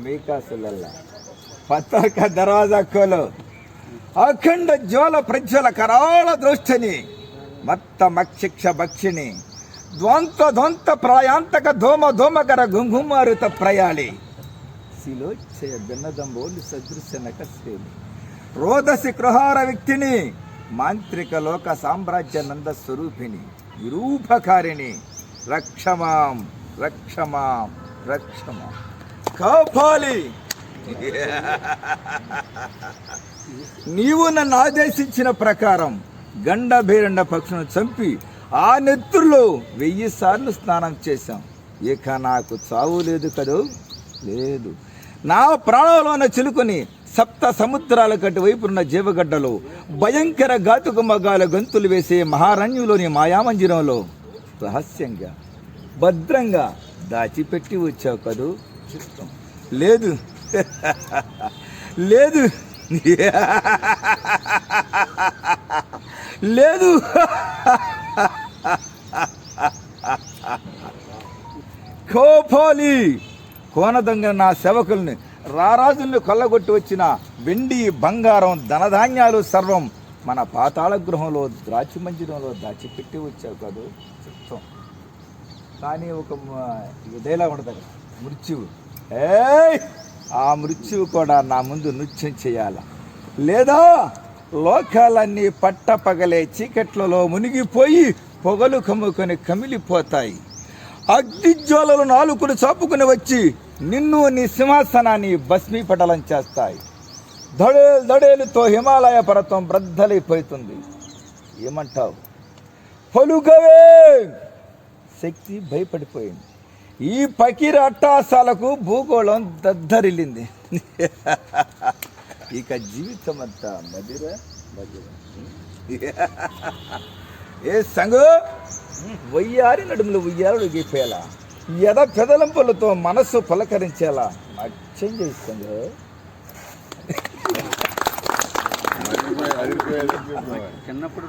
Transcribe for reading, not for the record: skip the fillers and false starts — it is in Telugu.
మీకాసులల్ల పతాక దర్వాజా కోలో అఖండ జ్వాల ప్రజ్వల కరాళ దృష్టిని మత్త మక్షిక్ష భక్షిణి ధ్వంత ప్రళయాంతక ధూమకర గుంగుమారుత ప్రయాళి శిలోచ్చయ భిన్నదంబోలు సదృశ్య నకశ్రేణి రోదసి గృహార వ్యక్తిని మాంత్రిక లోక సామ్రాజ్య నంద స్వరూపిణి విరూపకారిణి రక్షమాం రక్షమాం రక్షమాం కాపాలి. నీవు నన్ను ఆదేశించిన ప్రకారం గండ భేరండ పక్షులను చంపి ఆ నెత్తుల్లో 1000 సార్లు స్నానం చేశాం. ఇక నాకు చావు లేదు కదూ, లేదు. నా ప్రాణంలోన చిలుకొని 7 సముద్రాల కట్టి వైపున్న జీవగడ్డలో భయంకర ఘాతుక మగాల గంతులు వేసే మహారణ్యులోని మాయామందిరంలో రహస్యంగా భద్రంగా దాచిపెట్టి వచ్చావు కదూ. చిత్తం లేదు లేదు లేదు. కోపాలి కోన దొంగ నా సేవకుల్ని రారాజుల్ని కొల్లగొట్టి వచ్చిన వెండి బంగారం ధనధాన్యాలు సర్వం మన పాతాళ గృహంలో ద్రాక్ష మందిరంలో దాచిపెట్టి వచ్చావు కాదు. చెప్తాం కానీ ఒక ఇదేలా ఉండదు మృత్యువు. ఆ మృత్యువు కూడా నా ముందు నృత్యం చేయాల, లేదా లోకాలన్నీ పట్టపగలే చీకట్లలో మునిగిపోయి పొగలు కమ్ముకొని కమిలిపోతాయి. అగ్నిజ్వాలలు నాలుకలు చాపుకుని వచ్చి నిన్ను నీ సింహాసనాన్ని భస్మీపటలం చేస్తాయి. దడేలుతో హిమాలయ పర్వతం బ్రద్దలైపోతుంది. ఏమంటావు? పలుకవే. శక్తి భయపడిపోయింది. ఈ పకీర అట్టాసాలకు భూగోళం దద్దరిల్లింది. ఇక జీవితం అంతా మదిర మదిర. ఏ సంగు వయ్యారి నడుములు ఉయ్యాలు గీపేలా ఎద పెదలంపులతో మనస్సు పలకరించేలా అచ్చం చేస్తుంది. చిన్నప్పుడు